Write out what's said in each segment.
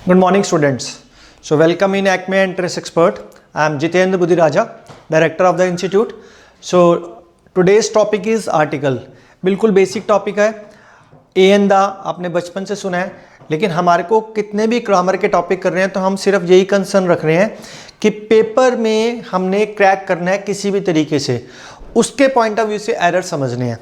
Good morning, students. So, welcome in Acme Entrance Expert. I am Jitendra Budiraja, Director of the Institute. So, today's topic is article. बिल्कुल basic topic है. A N दा आपने बचपन से सुना है, लेकिन हमारे को कितने भी ग्रामर के टॉपिक कर रहे हैं तो हम सिर्फ यही कंसर्न रख रहे हैं कि पेपर में हमने क्रैक करना है किसी भी तरीके से, उसके पॉइंट ऑफ व्यू से एरर समझने हैं.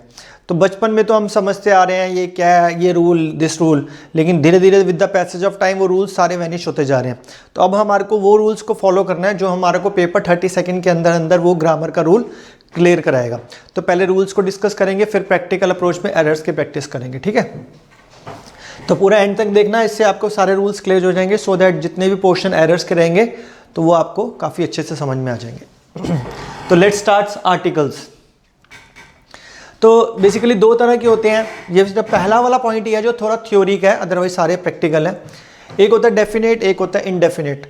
तो बचपन में तो हम समझते आ रहे हैं ये क्या है, ये रूल, दिस रूल, लेकिन धीरे धीरे with the passage of time वो रूल्स सारे वैनिश होते जा रहे हैं. तो अब हमारे को वो रूल्स को फॉलो करना है जो हमारे को पेपर 30 सेकंड के अंदर अंदर वो ग्रामर का रूल क्लियर कराएगा. तो पहले रूल्स को डिस्कस करेंगे, फिर प्रैक्टिकल अप्रोच में एरर्स की प्रैक्टिस करेंगे. ठीक है, तो पूरा एंड तक देखना, इससे आपको सारे रूल्स क्लियर हो जाएंगे सो दैट जितने भी पोर्शन एरर्स के रहेंगे तो वो आपको काफ़ी अच्छे से समझ में आ जाएंगे. तो लेट्स स्टार्ट आर्टिकल्स. तो बेसिकली दो तरह के होते हैं. ये पहला वाला पॉइंट ये है जो थोड़ा थ्योरी का है, अदरवाइज सारे प्रैक्टिकल है. एक होता है डेफिनेट, एक होता है इनडेफिनेट.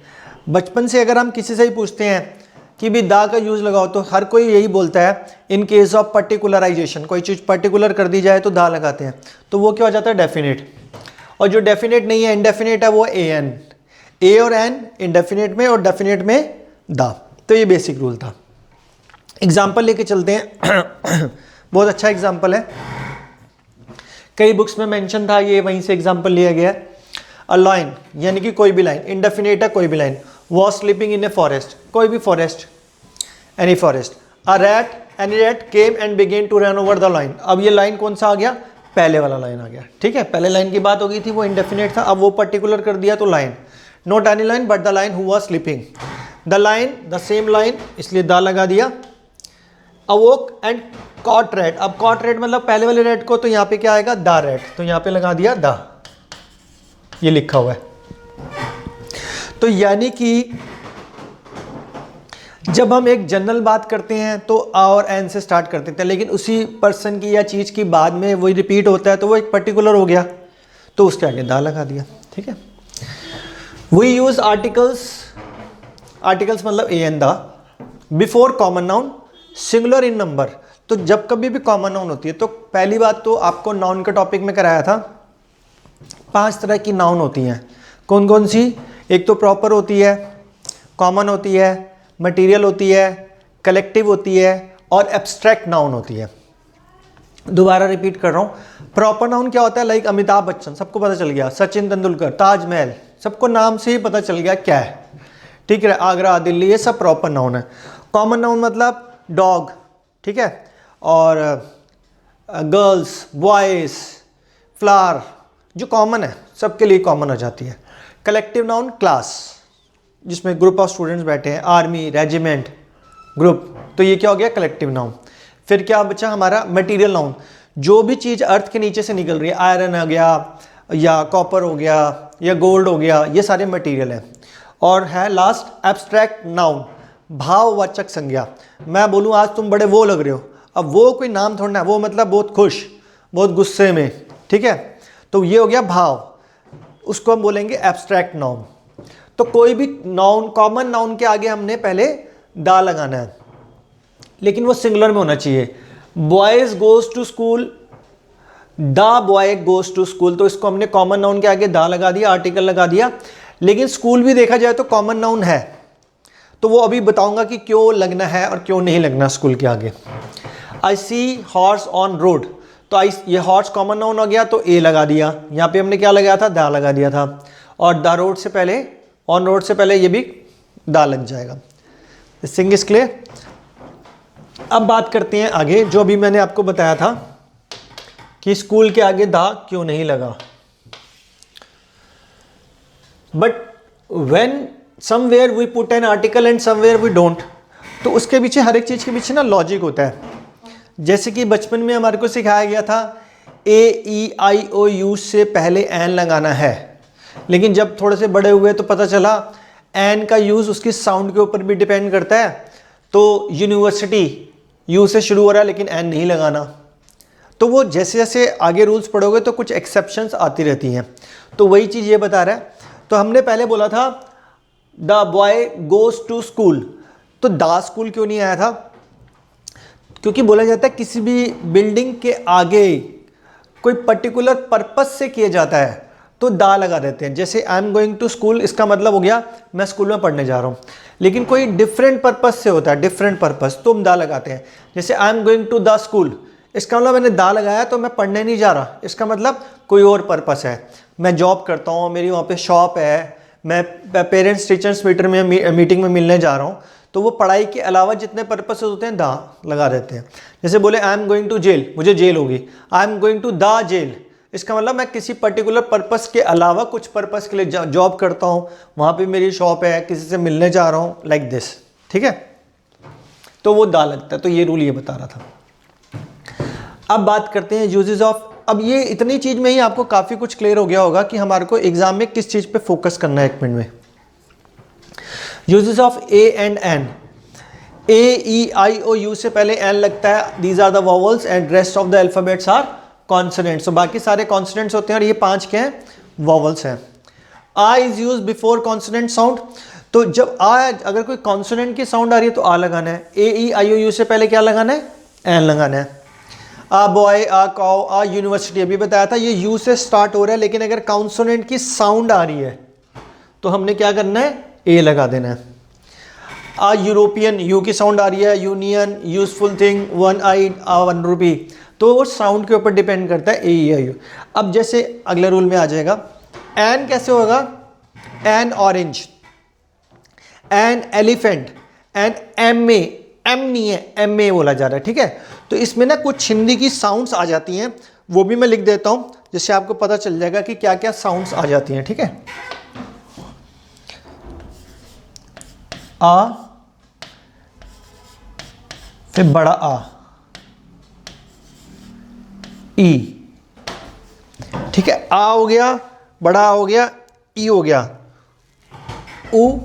बचपन से अगर हम किसी से ही पूछते हैं कि भी दा का यूज़ लगाओ तो हर कोई यही बोलता है इन केस ऑफ पर्टिकुलराइजेशन, कोई चीज़ पर्टिकुलर कर दी जाए तो दा लगाते हैं, तो वो क्या हो जाता है डेफिनेट. और जो डेफिनेट नहीं है, इनडेफिनेट है, वो ए एन. ए और एन इनडेफिनेट में और डेफिनेट में दा. तो ये बेसिक रूल था. एग्जाम्पल लेके चलते हैं. बहुत अच्छा एग्जाम्पल है, कई बुक्स में मेंशन था, ये वहीं से एग्जाम्पल लिया गया है. अ लाइन यानी कि कोई भी लाइन, इनडेफिनेट है कोई भी line. Was sleeping in a forest, कोई भी forest, any forest. A rat, any rat came and began to run over the line. अब ये लाइन कौन सा आ गया? पहले वाला लाइन आ गया. ठीक है, पहले लाइन की बात हो गई थी, वो इनडेफिनेट था, अब वो पर्टिकुलर कर दिया तो line. Not any line but the line who was sleeping. The line, the same line, इसलिए द लगा दिया. अवोक एंड कॉट रेड. अब कॉट रेड मतलब पहले वाले रेड को, तो यहाँ पे क्या आएगा? द रेड, तो यहाँ पे लगा दिया द, ये लिखा हुआ है. तो यानी कि जब हम एक जनरल बात करते हैं तो आ और एन से स्टार्ट करते थे, लेकिन उसी पर्सन की या चीज़ की बाद में वही रिपीट होता है तो वो एक पर्टिकुलर हो गया, तो उसके आगे द लगा दिया. ठीक है. वी यूज आर्टिकल्स, आर्टिकल्स मतलब a an the, before common noun, singular in number. तो जब कभी भी कॉमन नाउन होती है तो पहली बात तो आपको नाउन के टॉपिक में कराया था, 5 तरह की नाउन होती हैं. कौन कौन सी? एक तो प्रॉपर होती है, कॉमन होती है, मटेरियल होती है, कलेक्टिव होती है और एब्स्ट्रैक्ट नाउन होती है. दोबारा रिपीट कर रहा हूँ. प्रॉपर नाउन क्या होता है? लाइक अमिताभ बच्चन, सबको पता चल गया. सचिन तेंदुलकर, ताजमहल, सबको नाम से ही पता चल गया क्या है. ठीक है, आगरा, दिल्ली, ये सब प्रॉपर नाउन है. कॉमन नाउन मतलब डॉग, ठीक है, और गर्ल्स, बॉयज़, फ्लावर, जो कॉमन है सबके लिए कॉमन हो जाती है. कलेक्टिव नाउन क्लास, जिसमें ग्रुप ऑफ स्टूडेंट्स बैठे हैं, आर्मी, रेजिमेंट, ग्रुप, तो ये क्या हो गया? Collective noun. फिर क्या बचा हमारा? मटेरियल नाउन, जो भी चीज़ अर्थ के नीचे से निकल रही है, आयरन आ गया या कॉपर हो गया या गोल्ड हो गया, ये सारे मटेरियल हैं. और है लास्ट एब्स्ट्रैक्ट नाउन, भाववाचक संज्ञा. मैं बोलूँ आज तुम बड़े वो लग रहे हो, अब वो कोई नाम थोड़ा ना, वो मतलब बहुत खुश, बहुत गुस्से में. ठीक है, तो ये हो गया भाव, उसको हम बोलेंगे एब्स्ट्रैक्ट नाउन. तो कोई भी नाउन, कॉमन नाउन के आगे हमने पहले दा लगाना है, लेकिन वो सिंगुलर में होना चाहिए. Boys goes to school, the boy goes to school, तो इसको हमने कॉमन नाउन के आगे दा लगा दिया, आर्टिकल लगा दिया. लेकिन स्कूल भी देखा जाए तो कॉमन नाउन है, तो वो अभी बताऊंगा कि क्यों लगना है और क्यों नहीं लगना स्कूल के आगे. आई सी हॉर्स ऑन रोड, तो आई, ये हॉर्स कॉमन नाउन हो गया तो ए लगा दिया. यहाँ पे हमने क्या लगाया था? दा लगा दिया था. और द रोड से पहले, ऑन रोड से पहले ये भी दा लग जाएगा. This thing is clear. अब बात करते हैं आगे, जो अभी मैंने आपको बताया था कि स्कूल के आगे दा क्यों नहीं लगा. But when somewhere we put an article and somewhere we don't, तो उसके पीछे, हर एक चीज़ के पीछे ना लॉजिक होता है. जैसे कि बचपन में हमारे को सिखाया गया था ए ई आई ओ यू से पहले एन लगाना है, लेकिन जब थोड़े से बड़े हुए तो पता चला एन का यूज़ उसकी साउंड के ऊपर भी डिपेंड करता है. तो यूनिवर्सिटी यू से शुरू हो रहा है लेकिन एन नहीं लगाना. तो वो जैसे जैसे आगे रूल्स पढ़ोगे तो कुछ एक्सेप्शंस आती रहती हैं. तो वही चीज़ ये बता रहा है. तो हमने पहले बोला था the boy goes to school, तो द स्कूल क्यों नहीं आया था? क्योंकि बोला जाता है किसी भी बिल्डिंग के आगे कोई पर्टिकुलर पर्पस से किया जाता है, तो दा लगा देते हैं। जैसे I am going to school, इसका मतलब हो गया मैं स्कूल में पढ़ने जा रहा हूँ, लेकिन कोई डिफरेंट पर्पस से होता है, डिफरेंट पर्पस, तो हम दा लगाते हैं। जैसे I am going to the school, इसका मतलब मैंने दा लगाया तो मैं पढ़ने नहीं जा रहा, इसका मतलब कोई और पर्पस है। मैं जॉब करता हूँ, मेरी वहाँ पे शॉप है, मैं पेरेंट्स टीचर्स मीटिंग में मिलने जा रहा हूँ, तो वो पढ़ाई के अलावा जितने पर्पसेस होते हैं दा लगा देते हैं। जैसे बोले I am going to jail, मुझे जेल होगी, I am going to the jail, इसका मतलब मैं किसी पर्टिकुलर पर्पस के अलावा कुछ पर्पस के लिए जॉब करता हूँ, वहाँ पे मेरी शॉप है, किसी से मिलने जा रहा हूँ, लाइक दिस, ठीक है, तो वो दा लगता है। तो ये रूल ये बता रहा था। अब बात करते हैं यूजेस ऑफ। अब ये इतनी चीज में ही आपको काफी कुछ क्लियर हो गया होगा कि हमारे को एग्जाम में किस चीज पे फोकस करना है। एक मिनट में uses of a and an. A E I O U से पहले एन लगता है, these are the vowels and rest of the alphabets are consonants. तो बाकी सारे कॉन्सोनेंट्स होते हैं और ये 5 क्या हैं, वॉवल्स हैं। A is use before consonant sound. तो जब आ, अगर कोई कॉन्सोनेंट की साउंड आ रही है तो आ लगाना है। ए ई आई ओ यू से पहले क्या लगाना है, एन लगाना है। A boy, a cow, a university, अभी बताया था ये यू से स्टार्ट हो रहा है, लेकिन अगर कॉन्सोनेंट की साउंड आ रही है तो हमने क्या करना है, ए लगा देना है। आ यूरोपियन, यू की साउंड आ रही है। Union, useful thing, one eyed, a 1 rupee, तो वो साउंड के ऊपर डिपेंड करता है, ए ई आई यू। अब जैसे अगले रूल में आ जाएगा, एन कैसे होगा, an orange, an elephant, an M A, M नहीं है, एम ए बोला जा रहा है, ठीक है। तो इसमें ना कुछ हिंदी की साउंड्स आ जाती हैं, वो भी मैं लिख देता हूं, जिससे आपको पता चल जाएगा कि क्या क्या साउंड्स आ जाती हैं, ठीक है। आ, फिर बड़ा आ, ई, ठीक है, आ हो गया, बड़ा आ हो गया, ई हो गया, उ,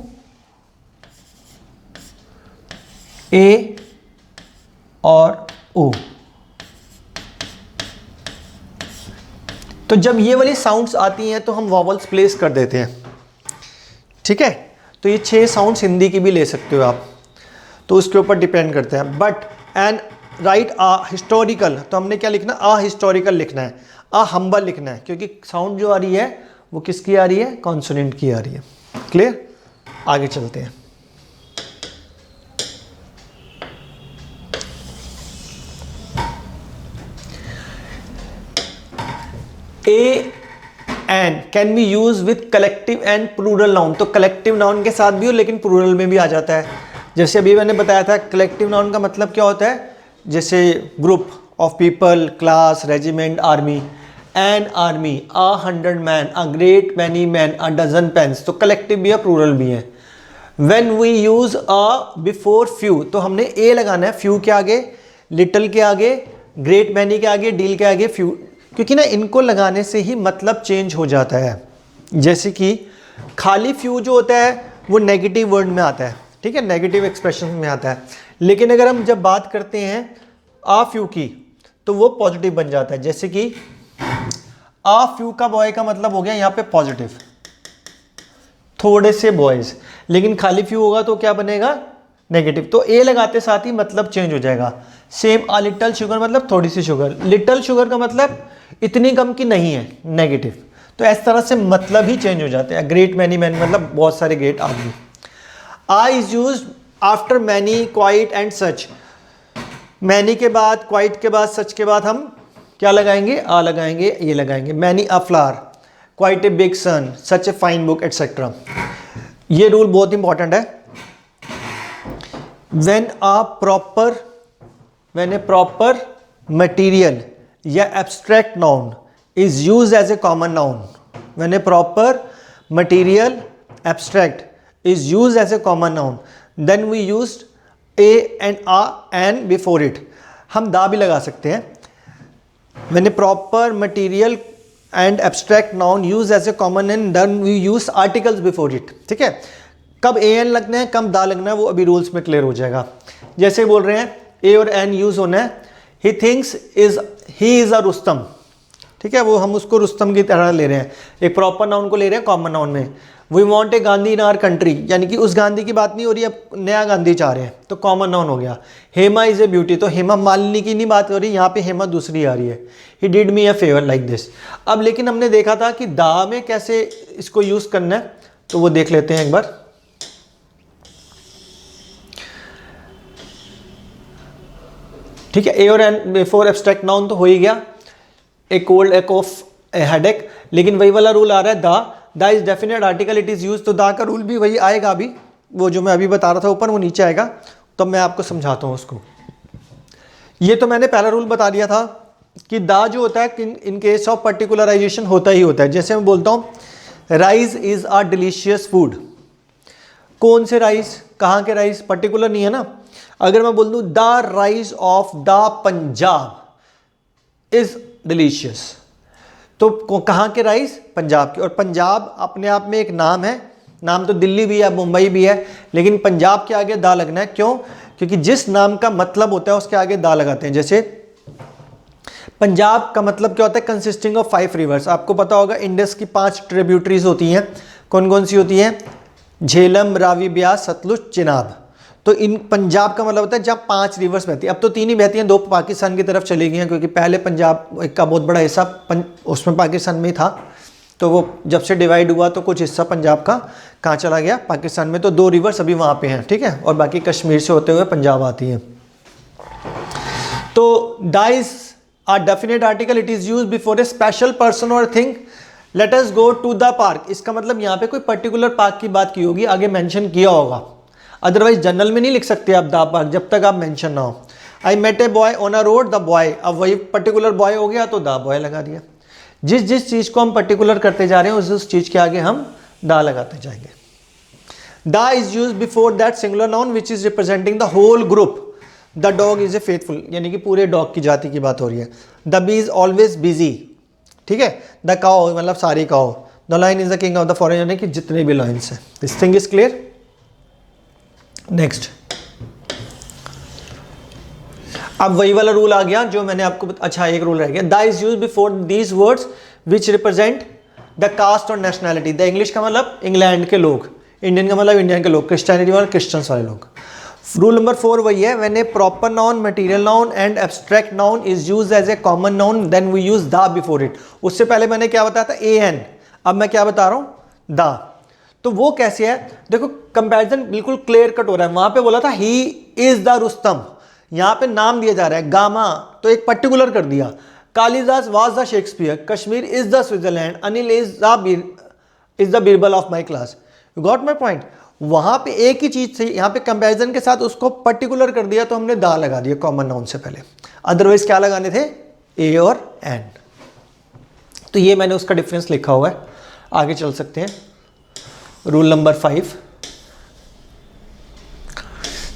ए और ओ। तो जब ये वाली साउंड्स आती हैं तो हम वॉवल्स प्लेस कर देते हैं, ठीक है। तो ये 6 साउंड्स हिंदी की भी ले सकते हो आप, तो उसके ऊपर डिपेंड करते हैं। But and right a historical, तो हमने क्या लिखना, आ हिस्टोरिकल लिखना है, आ हम्बल लिखना है, क्योंकि साउंड जो आ रही है वो किसकी आ रही है, कॉन्सोनेंट की आ रही है। क्लियर, आगे चलते हैं। A an can be use with collective and plural noun. तो कलेक्टिव नाउन के साथ भी हो, लेकिन प्लूरल में भी आ जाता है। जैसे अभी मैंने बताया था, कलेक्टिव नाउन का मतलब क्या होता है, जैसे group of people, class, regiment, army. An army, 100 man, a great many man, a dozen pens. तो कलेक्टिव भी है, प्लूरल भी है। When we use a before few, तो हमने ए लगाना है, फ्यू के आगे, लिटिल के आगे, ग्रेट मैनी के आगे, डील के आगे, फ्यू, क्योंकि ना इनको लगाने से ही मतलब चेंज हो जाता है। जैसे कि खाली फ्यू जो होता है वो नेगेटिव वर्ड में आता है, ठीक है, नेगेटिव एक्सप्रेशन में आता है। लेकिन अगर हम जब बात करते हैं आ फ्यू की, तो वो पॉजिटिव बन जाता है। जैसे कि आ फ्यू का बॉय का मतलब हो गया यहाँ पे पॉजिटिव, थोड़े से बॉयज, लेकिन खाली फ्यू होगा तो क्या बनेगा, नेगेटिव। तो ए लगाते साथ ही मतलब चेंज हो जाएगा। सेम आ लिटल शुगर मतलब थोड़ी सी शुगर, लिटल शुगर का मतलब इतनी कम की नहीं है, नेगेटिव। तो इस तरह से मतलब ही चेंज हो जाते हैं। ग्रेट मैनी मैन मतलब बहुत सारे ग्रेट आदमी। A is use after many, quite and such. Many के बाद, क्वाइट के बाद, सच के बाद हम क्या लगाएंगे, आ लगाएंगे, ये लगाएंगे। Many a flower, quite a big sun, such a fine book, etcetera. ये रूल बहुत इंपॉर्टेंट है। when a proper material या abstract noun is used as a common noun, when a proper material abstract is used as a common noun, then we used a and a and before it. हम दा भी लगा सकते हैं। when a proper material and abstract noun used as a common noun, then we use articles before it, ठीक है। कब A N लगना है, कब दा लगना है, वो अभी रूल्स में क्लियर हो जाएगा। जैसे बोल रहे हैं ए और एन यूज होना है, he thinks is, he is अ रुस्तम, ठीक है, वो हम उसको रुस्तम की तरह ले रहे हैं, एक प्रॉपर नाउन को ले रहे हैं कॉमन नाउन में। We want a Gandhi in our country, यानी कि उस गांधी की बात नहीं हो रही, अब नया गांधी चाह रहे हैं, तो कॉमन नाउन हो गया। हेमा इज ए ब्यूटी, तो हेमा मालिनी की नहीं बात हो रही, यहाँ पे हेमा दूसरी आ रही है। He did me a favour like this. अब लेकिन हमने देखा था कि दा में कैसे इसको यूज करना है, तो वो देख लेते हैं एक बार। ठीक है, ए और एन बिफोर एब्स्ट्रैक्ट नाउन तो हो ही गया, ए कोल्ड, ए कॉफ, ए हेडेक, लेकिन वही वाला रूल आ रहा है दा is definite article, it is use, तो दा का रूल भी वही आएगा अभी, वो जो मैं अभी बता रहा था ऊपर वो नीचे आएगा, तो मैं आपको समझाता हूँ उसको। ये तो मैंने पहला रूल बता दिया था कि दा जो होता है इन केस ऑफ पर्टिकुलराइजेशन होता ही होता है। जैसे मैं बोलता हूँ rice is a delicious food, कौन से राइस, कहाँ के राइस, पर्टिकुलर नहीं है ना। अगर मैं बोल दूँ the rice of the Punjab is delicious, तो कहाँ के राइस, पंजाब के। और पंजाब अपने आप में एक नाम है, नाम तो दिल्ली भी है, मुंबई भी है, लेकिन पंजाब के आगे दा लगना है। क्यों? क्योंकि जिस नाम का मतलब होता है उसके आगे दा लगाते हैं। जैसे पंजाब का मतलब क्या होता है, कंसिस्टिंग ऑफ 5 रिवर्स। आपको पता होगा इंडस की 5 ट्रिब्यूटरीज होती हैं, कौन कौन सी होती हैं, झेलम, रावी, ब्यास, सतलुज, चिनाब। तो इन पंजाब का मतलब होता है जब 5 रिवर्स बहती हैं। अब तो 3 ही बहती हैं, 2 पाकिस्तान की तरफ चली गई हैं, क्योंकि पहले पंजाब का बहुत बड़ा हिस्सा उसमें पाकिस्तान में ही था, तो वो जब से डिवाइड हुआ तो कुछ हिस्सा पंजाब का कहाँ चला गया, पाकिस्तान में। तो 2 रिवर्स अभी वहाँ पे हैं, ठीक है, और बाकी कश्मीर से होते हुए पंजाब आती हैं। तो these are definite article, it is use before a special person और thing. Let us go to the park, इसका मतलब यहाँ पे कोई पर्टिकुलर पार्क की बात की होगी, आगे मेंशन किया होगा, अदरवाइज जनरल में नहीं लिख सकते आप द पार्क जब तक आप मेंशन ना हो। I met a boy on a road, the boy, अब वही पर्टिकुलर बॉय हो गया तो द बॉय लगा दिया। जिस जिस चीज को हम पर्टिकुलर करते जा रहे हैं उस चीज के आगे हम दा लगाते जाएंगे। The is use before that singular noun which is representing the whole group. The dog is a faithful, यानी कि पूरे डॉग की जाति की बात हो रही है। The bee is always busy, ठीक है। द काउ मतलब सारी cow. The lion is the king of the forest, यानी कि जितने भी लायंस हैं। This thing is clear. Next, अब वही वाला रूल आ गया जो मैंने आपको अच्छा एक रूल रह गया। The is use before these words which represent the caste और नेशनैलिटी। द इंग्लिश का मतलब इंग्लैंड के लोग, इंडियन का मतलब इंडियन के लोग, क्रिश्चियनिटी वाले क्रिश्चियंस वाले लोग। रूल नंबर 4 वही है, when a proper noun, material noun and abstract noun is used as a common noun then we use the before it. उससे पहले मैंने क्या बताया था, ए एन, अब मैं क्या बता रहा हूं, द। तो वो कैसे है, देखो कंपैरिजन बिल्कुल क्लियर कट हो रहा है। वहां पे बोला था ही इज द रुस्तम, यहां पे नाम दिया जा रहा है गामा, तो एक पर्टिकुलर कर दिया। Kalidas was the Shakespeare, Kashmir is the Switzerland, Anil is the Birbal of my class. You got my point. वहां पे एक ही चीज थी, यहां पे कंपैरिजन के साथ उसको पर्टिकुलर कर दिया, तो हमने दा लगा दिया कॉमन नाउन से पहले। अदरवाइज क्या लगाने थे, ए और एन। तो ये मैंने उसका डिफरेंस लिखा हुआ है, आगे चल सकते हैं। Rule number 5,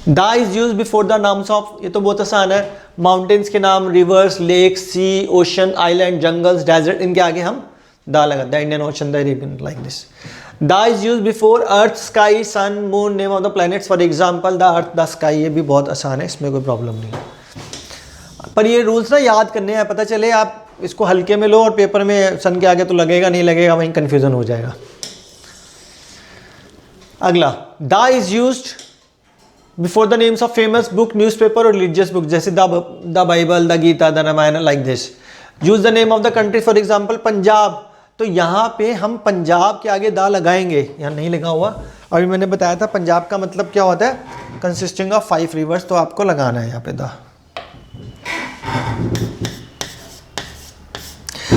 the is use before the names of, ये तो बहुत आसान है, माउंटेन्स के नाम, rivers, lake, sea, ocean, island, jungles, desert, इनके आगे हम दा लगा, the Indian ocean, the Arabian, like this. The is use before earth, sky, sun, moon, name of the planets, for example the earth, the sky. ये भी बहुत आसान है, इसमें कोई प्रॉब्लम नहीं है, पर ये रूल्स ना याद करने हैं, पता चले आप इसको हल्के में लो और पेपर में सन के आगे तो लगेगा नहीं लगेगा, वहीं कंफ्यूजन हो जाएगा। अगला, the is used before the names of famous book, newspaper और रिलीजियस बुक, जैसे the Bible, the Gita, the Ramayana, like this. Use the name of the country, for example Punjab, तो यहाँ पे हम पंजाब के आगे दा लगाएंगे, यहाँ नहीं लगा हुआ। अभी मैंने बताया था पंजाब का मतलब क्या होता है, कंसिस्टिंग ऑफ 5 रिवर्स, तो आपको लगाना है यहाँ पे दा।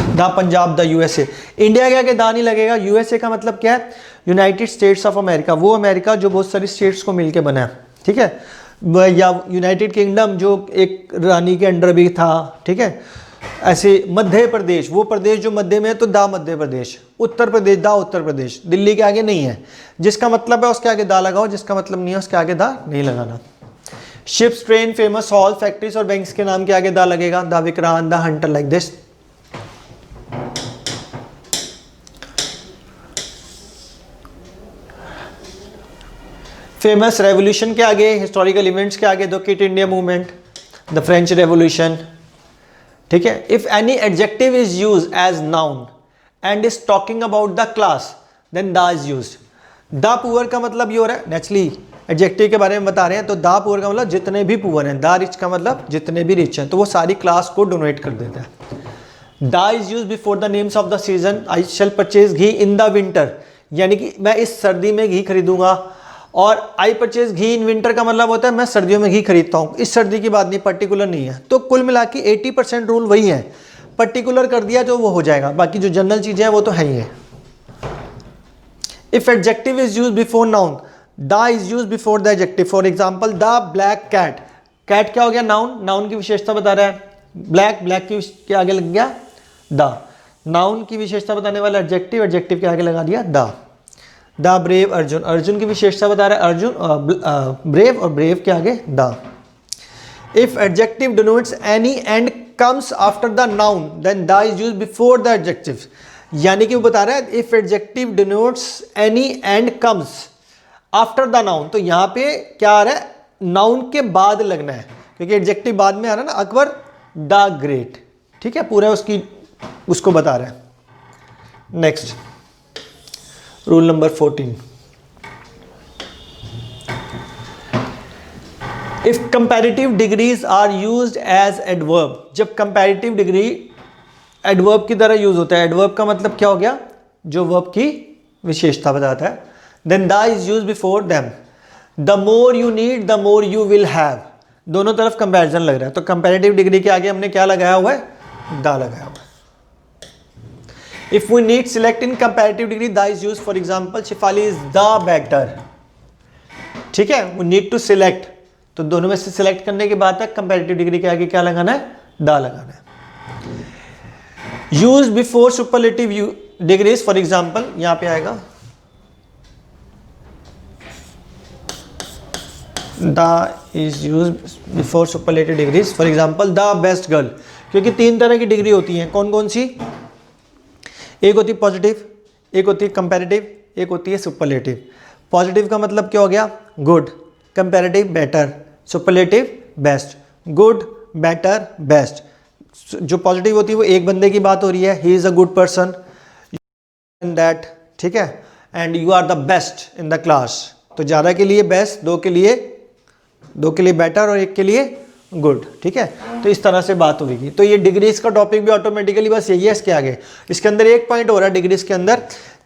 The Punjab, the USA. India के आगे दा नहीं लगेगा। यूएसए का मतलब क्या है, यूनाइटेड स्टेट्स ऑफ अमेरिका, वो अमेरिका जो बहुत सारी स्टेट्स को मिलकर बना है, ठीक है। या यूनाइटेड किंगडम जो एक रानी के अंडर भी था, ठीक है। ऐसे मध्य प्रदेश, वो प्रदेश जो मध्य में है, तो दा मध्य प्रदेश। उत्तर प्रदेश, दा उत्तर प्रदेश। दिल्ली के आगे नहीं है, जिसका मतलब है उसके आगे दा लगाओ, जिसका मतलब नहीं है उसके आगे दा नहीं लगाना। Ships, train, famous hall, factories और बैंक्स के नाम के आगे दा लगेगा, the Vikrant, the hunter, like this. Famous revolution के आगे, हिस्टोरिकल इवेंट्स के आगे, the quit India movement, the French revolution, ठीक है। If any adjective is use as noun and is talking about the class then the is used. The poor का मतलब ये हो रहा है, नेचुरली एडजेक्टिव के बारे में बता रहे हैं, तो द पुअर का मतलब जितने भी पुअर हैं, द रिच का मतलब जितने भी रिच हैं, तो वो सारी क्लास को डोनेट कर देता है। The is use before the names of the season, I shall purchase ghee in the winter, यानी कि मैं इस सर्दी में घी खरीदूंगा। और I purchase ghee in winter का मतलब होता है मैं सर्दियों में घी खरीदता हूँ, इस सर्दी की बात नहीं, पर्टिकुलर नहीं है। तो कुल मिला के 80% रूल वही है, पर्टिकुलर कर दिया जो वो हो जाएगा, बाकी जो जनरल चीजें हैं वो तो है ही है। If adjective is use before noun, the is use before the adjective. For example the black cat, cat क्या हो गया, नाउन, नाउन की विशेषता बता रहा है। ब्लैक, ब्लैक के आगे लग गया द, नाउन की विशेषता बताने वाला एडजेक्टिव, एडजेक्टिव के आगे लगा दिया the. The brave Arjun, Arjun की विशेषता बता रहा है अर्जुन ब्रेव, और ब्रेव के आगे the. If adjective denotes any and comes after the noun then the is used before the adjective, यानी कि वो बता रहा है if adjective denotes any and comes after the noun, तो यहां पे क्या आ रहा है, नाउन के बाद लगना है, क्योंकि एडजेक्टिव बाद में आ रहा है ना, अकबर द ग्रेट, ठीक है, पूरा उसकी उसको बता रहा है। Next rule number 14, if comparative degrees are used as adverb, जब कंपैरेटिव डिग्री एडवर्ब की तरह यूज होता है, एडवर्ब का मतलब क्या हो गया, जो वर्ब की विशेषता बताता है, then the is used before them. The more you need the more you will have, दोनों तरफ कंपैरिजन लग रहा है, तो कंपैरेटिव डिग्री के आगे हमने क्या लगाया हुआ है, द लगाया हुआ है। If we need select in comparative degree, the is used. For example, Shefali is the better. ठीक है, we need to select, तो दोनों में से सिलेक्ट करने के बाद तक कंपैरेटिव डिग्री के आगे क्या लगाना है, द लगाना है। Use before superlative degrees, for example यहां पे आएगा the is use before superlative degrees, for example the best girl, क्योंकि 3 तरह की डिग्री होती हैं, कौन कौन सी, एक होती है पॉजिटिव, एक होती है कंपैरेटिव, एक होती है सुपरलेटिव। पॉजिटिव का मतलब क्या हो गया, good, comparative better, superlative best. Good, better, best. जो पॉजिटिव होती है वो एक बंदे की बात हो रही है, he is a good person and that, ठीक है, and you are the best in the class, तो ज़्यादा के लिए बेस्ट, दो के लिए बेटर और एक के लिए गुड, ठीक है, तो इस तरह से बात होगी। तो ये डिग्रीज का टॉपिक भी ऑटोमेटिकली बस यही है इसके आगे। इसके अंदर एक पॉइंट हो रहा है डिग्रीज के अंदर,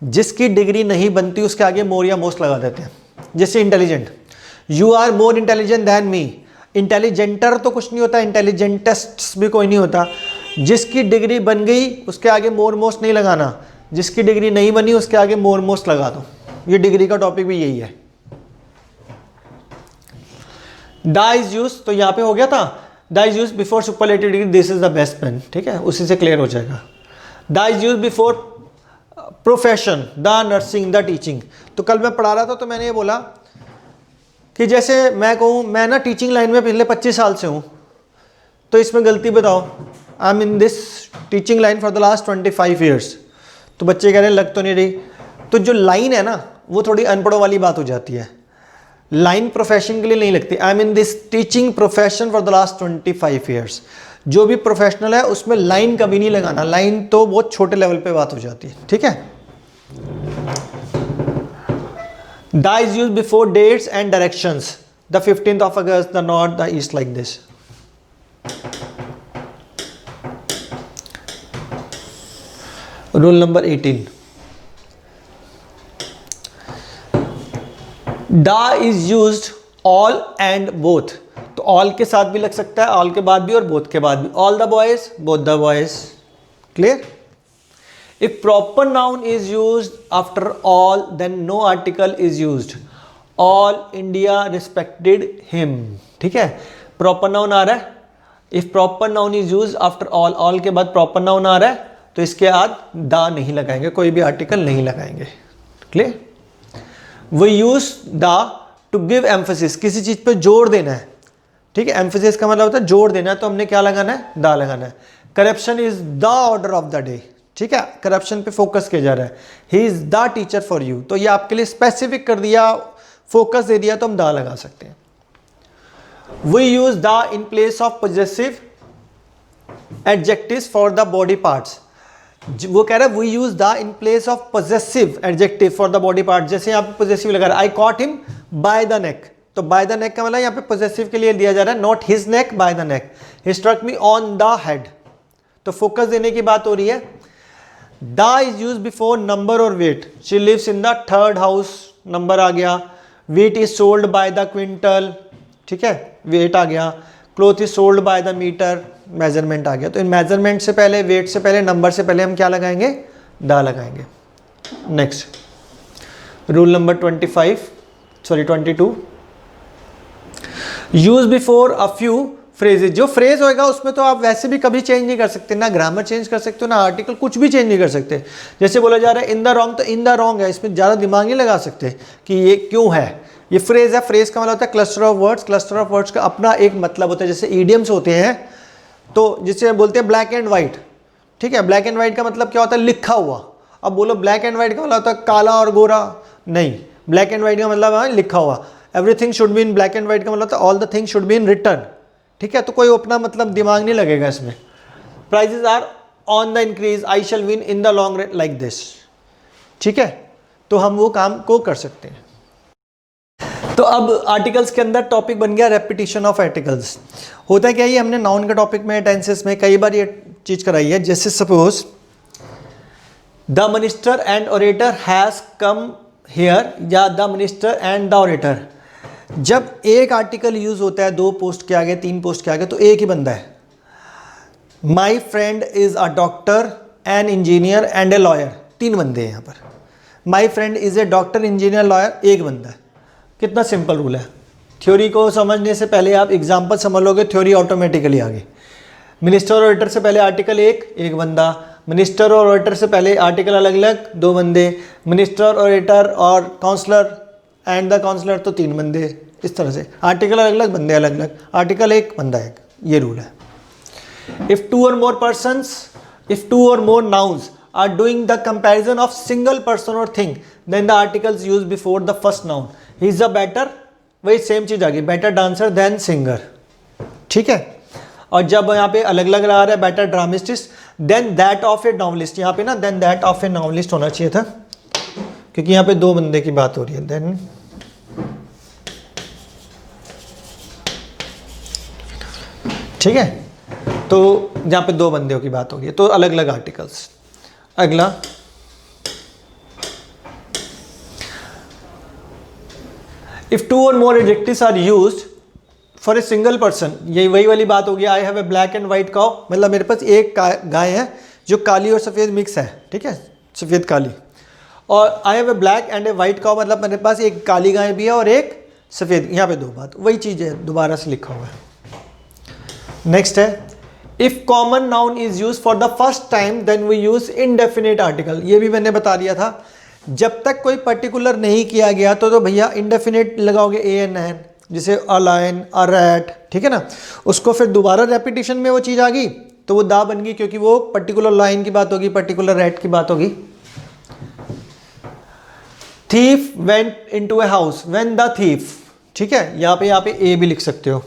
जिसकी डिग्री नहीं बनती उसके आगे मोर या मोस्ट लगा देते हैं। जैसे intelligent, you are more intelligent than me, intelligenter तो कुछ नहीं होता, इंटेलिजेंटेस्ट भी कोई नहीं होता। जिसकी डिग्री बन गई उसके आगे मोर मोस्ट नहीं लगाना, जिसकी डिग्री नहीं बनी उसके आगे मोर मोस्ट लगा दो। ये डिग्री का टॉपिक भी यही है। द इज यूज, तो यहां पे हो गया था the is use before superlative degree, this is the best pen, ठीक है, उसी से क्लियर हो जाएगा। The is use before profession, the nursing, the teaching. तो कल मैं पढ़ा रहा था तो मैंने ये बोला कि जैसे मैं कहूँ मैं ना टीचिंग लाइन में पिछले 25 साल से हूँ, तो इसमें गलती बताओ, I am in this teaching line for the last 25 years. तो बच्चे कह रहे हैं लग तो नहीं रही, तो जो लाइन है ना वो थोड़ी अनपढ़ों वाली बात हो जाती है। लाइन प्रोफेशन के लिए नहीं लगती, I am in this teaching profession for the last 25 years. जो भी प्रोफेशनल है उसमें लाइन कभी नहीं लगाना, लाइन तो बहुत छोटे लेवल पे बात हो जाती है, ठीक है। The is used before dates and directions, the 15th of August, the north, the east, like this. Rule number 18, the is used all and both, तो ऑल के साथ भी लग सकता है, ऑल के बाद भी और बोथ के बाद भी। All the boys, both the boys, clear. If proper noun is used after all then no article is used. All India respected him, ठीक है, प्रॉपर नाउन आ रहा है। If proper noun is used after all, all के बाद proper noun आ रहा है तो इसके बाद द नहीं लगाएंगे, कोई भी आर्टिकल नहीं लगाएंगे, clear. We use the to give emphasis, किसी चीज पे जोर देना है, ठीक है, एम्फेसिस का मतलब होता है जोर देना है, तो हमने क्या लगाना है, द लगाना है। Corruption is the order of the day, ठीक है, करप्शन पे फोकस किया जा रहा है। He is the teacher for you, तो ये आपके लिए स्पेसिफिक कर दिया, फोकस दे दिया, तो हम द लगा सकते हैं। We use the in place of possessive adjectives for the body parts, वो कह रहा है we use the in place of possessive adjective for the body part. जैसे यहाँ पे पोजेसिव लगा रहा है, I caught him by the neck, तो बाय द नेक का मतलब यहाँ पे पोजेसिव के लिए दिया जा रहा है, not his neck by the neck. He struck me on the head, तो फोकस देने की बात हो रही है। The is use before number और weight, she lives in the third house, number आ गया। Weight is sold by the quintal, ठीक है, वेट आ गया। Cloth is sold by the metre, measurement आ गया। तो इन मेजरमेंट से पहले, वेट से पहले, नंबर से पहले हम क्या लगाएंगे, द लगाएंगे। Next rule number 22, use before a few phrases. जो फ्रेज होएगा उसमें तो आप वैसे भी कभी चेंज नहीं कर सकते, ना ग्रामर चेंज कर सकते हो, ना आर्टिकल, कुछ भी चेंज नहीं कर सकते। जैसे बोला जा रहा है इन द रॉन्ग, तो इन द रॉन्ग है, इसमें ज़्यादा दिमाग नहीं लगा सकते कि ये क्यों है। ये फ्रेज है, फ्रेज का मतलब होता है cluster of words. Cluster of words का अपना एक मतलब होता है। जैसे ईडियम्स होते हैं, तो जिसे बोलते हैं ब्लैक एंड वाइट, ठीक है, ब्लैक एंड वाइट का मतलब क्या होता है, लिखा हुआ। अब बोलो ब्लैक एंड वाइट का मतलब होता है काला और गोरा, नहीं, ब्लैक एंड वाइट का मतलब है लिखा हुआ। Everything should be in black and white का मतलब होता है all the things should be in return, ठीक है। तो कोई अपना मतलब दिमाग नहीं लगेगा इसमें। Prices are on the increase, I shall win in the long run, like this, ठीक है। तो हम वो काम को कर सकते हैं। तो अब आर्टिकल्स के अंदर टॉपिक बन गया रेपिटेशन ऑफ आर्टिकल्स। होता है क्या, ये हमने नाउन के टॉपिक में, टेंसेस में कई बार ये चीज कराई है। जैसे suppose the minister and orator has come here, या the minister and the orator. जब एक आर्टिकल यूज होता है 2 पोस्ट के आगे, 3 पोस्ट के आगे, तो एक ही बंदा है। My friend is a doctor, an engineer and a lawyer, 3 बंदे हैं यहाँ पर। My friend is a doctor, engineer, lawyer, एक बंदा है। कितना सिंपल रूल है। थ्योरी को समझने से पहले आप एग्जाम्पल समझ लोगे, थ्योरी ऑटोमेटिकली आ गई। मिनिस्टर और ओरेटर से पहले आर्टिकल एक बंदा, मिनिस्टर और ओरेटर से पहले आर्टिकल अलग अलग 2 बंदे, मिनिस्टर, ओरेटर और काउंसलर एंड द काउंसलर तो 3 बंदे। इस तरह से आर्टिकल अलग अलग, बंदे अलग अलग, आर्टिकल एक, बंदा एक, ये रूल है। If 2 or more persons, if 2 or more nouns are doing the comparison of single person or thing, then the articles used before the first noun. He is a better, वही same चीज आ गई, better dancer then singer, ठीक है। और जब यहाँ पे अलग अलग आ रहा है, better dramatist than that of a novelist, यहाँ पे ना than that of a novelist होना चाहिए था, क्योंकि यहाँ पे 2 बंदे की बात हो रही है। देन ठीक है, तो यहाँ पे 2 बंदों की बात हो रही है, तो अलग अलग आर्टिकल्स। अगला if 2 or more adjectives are used for a single person, यही वही वाली बात होगी। I have a black and white cow, मतलब मेरे पास एक गाय है जो काली और सफ़ेद मिक्स है, ठीक है, सफ़ेद काली। और I have a black and A white cow, मतलब मेरे पास एक काली गाय भी है और एक सफ़ेद, यहाँ पे 2 बात, वही चीज़ है, दोबारा से लिखा हुआ है। नेक्स्ट है if common noun is use for the first time then we use indefinite article. ये भी मैंने बता दिया था, जब तक कोई पर्टिकुलर नहीं किया गया तो भैया इनडेफिनेट लगाओगे ए एन एन, जैसे अ लायन, अ रैट, ठीक है ना। उसको फिर दोबारा रेपिटेशन में वो चीज़ आ गई तो वो दा बन गई, क्योंकि वो पर्टिकुलर लाइन की बात होगी, पर्टिकुलर रैट की बात होगी। Thief went into a house when the thief, ठीक है, यहाँ पे ए भी लिख सकते हो।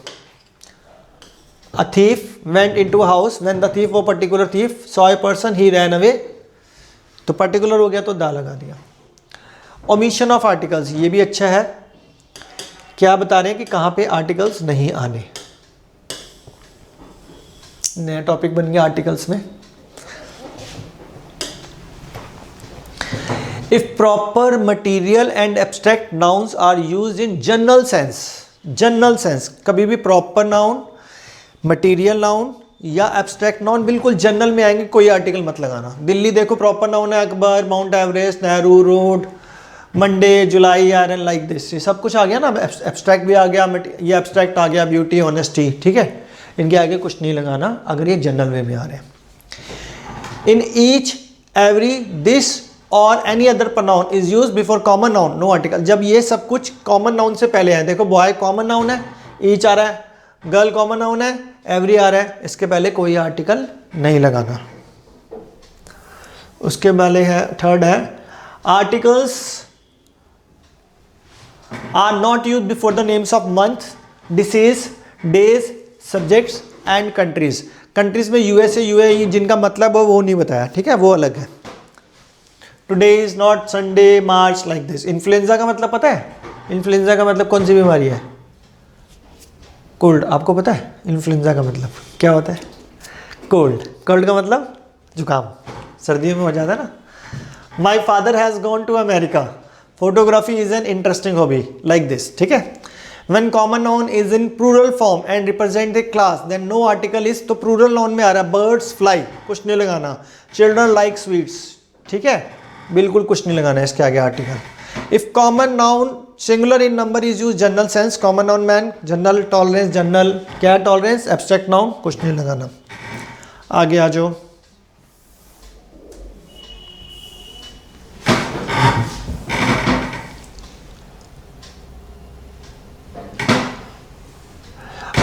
A thief went into a house when the thief, वो particular thief saw a person, he ran away, तो पर्टिकुलर हो गया तो दा लगा दिया। ओमिशन ऑफ आर्टिकल्स, ये भी अच्छा है। क्या बता रहे हैं कि कहाँ पे आर्टिकल्स नहीं आने, नया टॉपिक बन गया आर्टिकल्स में। If proper material and abstract nouns are used in general sense, general sense, कभी भी प्रॉपर नाउन, मटीरियल नाउन या एब्स्ट्रैक्ट नाउन बिल्कुल जनरल में आएंगे, कोई आर्टिकल मत लगाना। दिल्ली देखो प्रॉपर नाउन है, Akbar, mount Everest, Nehru road, Monday, July, iron, like this, ये सब कुछ आ गया ना। एब्स्ट्रैक्ट भी आ गया, ये एब्स्ट्रैक्ट आ गया, ब्यूटी, ऑनेस्टी, ठीक है, इनके आगे कुछ नहीं लगाना अगर ये जनरल वे में आ रहे हैं। इन ईच, एवरी, दिस और any other pronoun is use before common noun, no article. जब ये सब कुछ कॉमन नाउन से पहले है, देखो बॉय कॉमन नाउन है, ईच आ रहा है, गर्ल कॉमन नाउन है, एवरी आ रहा है, इसके पहले कोई आर्टिकल नहीं लगाना। उसके पहले है थर्ड है articles are not use before the names of month, disease, days, subjects and countries. Countries में यूएसए यूएई जिनका मतलब है वो नहीं बताया, ठीक है, वो अलग है। Today is not Sunday March like this. Influenza का मतलब पता है? इन्फ्लुएंजा का मतलब कौन सी बीमारी है? कोल्ड। आपको पता है इन्फ्लुएंजा का मतलब क्या होता है? कोल्ड। कोल्ड का मतलब जुकाम, सर्दियों में हो जाता है ना। My father has gone to America. Photography is an interesting hobby like this, ठीक है। When common noun is in plural form and represent the class, then no article is, तो plural noun में आ रहा है birds fly, कुछ नहीं लगाना। Children like sweets, ठीक है, बिल्कुल कुछ नहीं लगाना है इसके आगे article। If common noun singular in number is used general sense, common noun man, general tolerance, general क्या tolerance, abstract noun कुछ नहीं लगाना। आगे आ जाओ।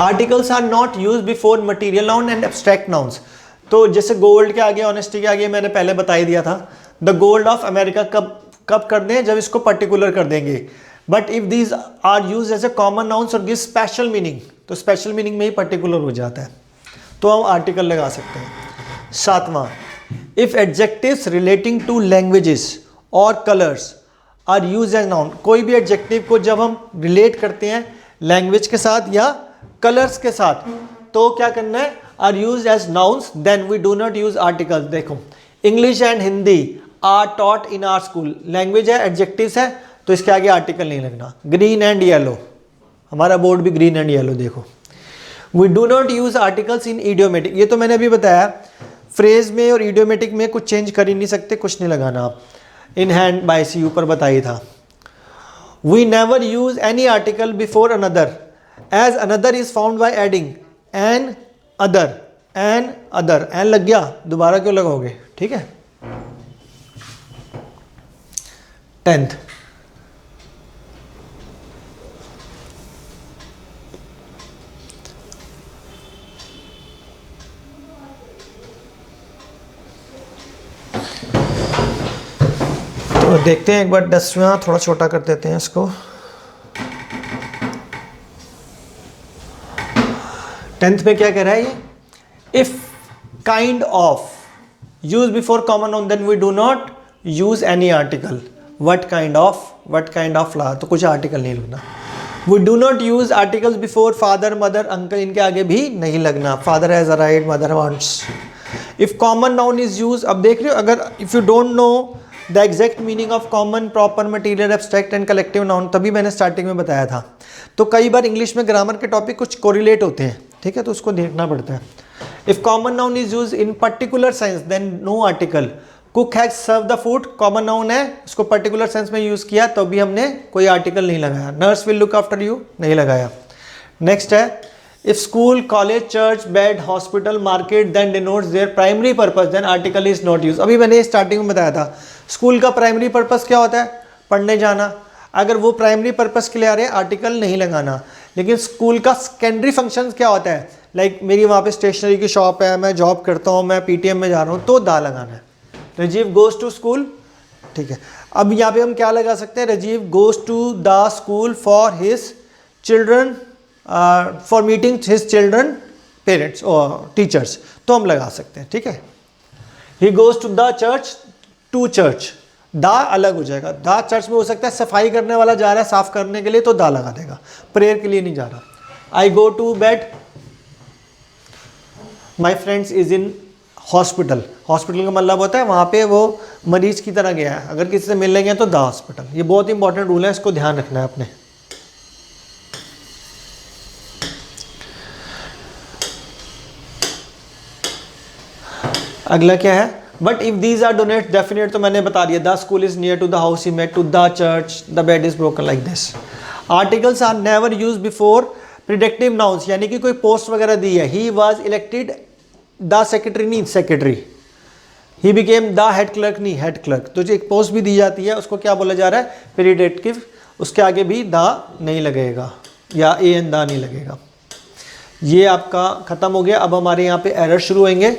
Articles are not use before material noun and abstract nouns. तो जैसे गोल्ड के आगे, ऑनेस्टी के आगे मैंने पहले बता ही दिया था। द गोल्ड ऑफ अमेरिका कब कर दें? जब इसको पर्टिकुलर कर देंगे। But if these are use as a common nouns और गिव स्पेशल मीनिंग, तो स्पेशल मीनिंग में ही पर्टिकुलर हो जाता है, तो हम आर्टिकल लगा सकते हैं। 7वां, if adjectives relating to languages और colours are use as noun. कोई भी एडजेक्टिव को जब हम रिलेट करते हैं लैंग्वेज के साथ या कलर्स के साथ, तो क्या करना है? Are use as nouns, then we do not use articles. देखो, English and Hindi are taught in our school, language है, एडजेक्टिव्स है, तो इसके आगे आर्टिकल नहीं लगना। ग्रीन एंड येलो, हमारा बोर्ड भी ग्रीन एंड येलो देखो। We do not use articles in idiomatic, ये तो मैंने अभी बताया, फ्रेज में और इडियोमेटिक में कुछ चेंज कर ही नहीं सकते, कुछ नहीं लगाना आप। इन हैंड बाय सी ऊपर बताई था। We never use any article before another, as another is found by adding an other, an लग गया, दोबारा क्यों लगाओगे, ठीक है। 10th, तो देखते हैं एक बार 10वां, थोड़ा छोटा कर देते हैं इसको। 10th में क्या कह रहा है ये? If kind of use before common noun then we do not use any article. What kind of ला, तो कुछ आर्टिकल नहीं लगना। We do not use articles before father mother uncle, इनके आगे भी नहीं लगना। Father has arrived, mother wants. If common noun is use, अब देख रहे हो, अगर if you don't know the exact meaning of common, proper, material, abstract and collective noun, तभी मैंने स्टार्टिंग में बताया था। तो कई बार इंग्लिश में ग्रामर के टॉपिक कुछ कोरिलेट होते हैं, ठीक है, तो उसको देखना पड़ता है। If common noun is use in particular sense then no article. Cook has serve the food, common noun है, उसको पर्टिकुलर सेंस में यूज किया, तो भी हमने कोई आर्टिकल नहीं लगाया। Nurse will look after you, नहीं लगाया। नेक्स्ट है, if school, college, church, bed, hospital, market then denotes their primary purpose then article is not use. अभी मैंने स्टार्टिंग में बताया था, स्कूल का प्राइमरी पर्पस क्या होता है? पढ़ने जाना। अगर वो प्राइमरी पर्पस के लिए आ रहे हैं, आर्टिकल नहीं लगाना। लेकिन स्कूल का सेकेंडरी फंक्शन क्या होता है? लाइक मेरी वहाँ पे स्टेशनरी की शॉप है, मैं जॉब करता हूँ, मैं पीटीएम में जा रहा हूँ, तो दा लगाना है। राजीव गोज टू स्कूल, ठीक है। अब यहाँ पे हम क्या लगा सकते हैं? Rajiv goes to the school for his children, for meeting his children parents और टीचर्स, तो हम लगा सकते हैं, ठीक है। He goes to the church, to church, the अलग हो जाएगा। दा चर्च में हो सकता है सफाई करने वाला जा रहा है साफ करने के लिए, तो दा लगा देगा, प्रेयर के लिए नहीं जा रहा। I go to bed, my friends is in hospital, hospital का मतलब होता है वहाँ पे वो मरीज की तरह गया है, अगर किसी से मिलने गया तो द हॉस्पिटल। ये बहुत इंपॉर्टेंट रूल है, इसको ध्यान रखना है आपने। अगला क्या है? But if these are donate definite, तो मैंने बता दिया, the school is near to the house he met, to the church, the bed is broken, like this. Articles are never use before predictive nouns, यानी कि कोई post वगैरह दी है। He was elected the secretary, नहीं secretary. He became the head clerk, नहीं head clerk. तो जो एक पोस्ट भी दी जाती है उसको क्या बोला जा रहा है? प्रिडिक्टिव। उसके आगे भी द नहीं लगेगा या ए एन द नहीं लगेगा। ये आपका खत्म हो गया। अब हमारे यहाँ पे एरर शुरू होंगे,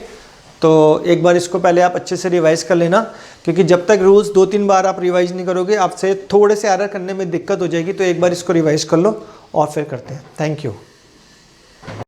तो एक बार इसको पहले आप अच्छे से रिवाइज कर लेना, क्योंकि जब तक रूल्स 2-3 बार आप रिवाइज नहीं करोगे आपसे थोड़े से एरर करने में दिक्कत हो जाएगी। तो एक बार इसको रिवाइज कर लो और फिर करते हैं। Thank you.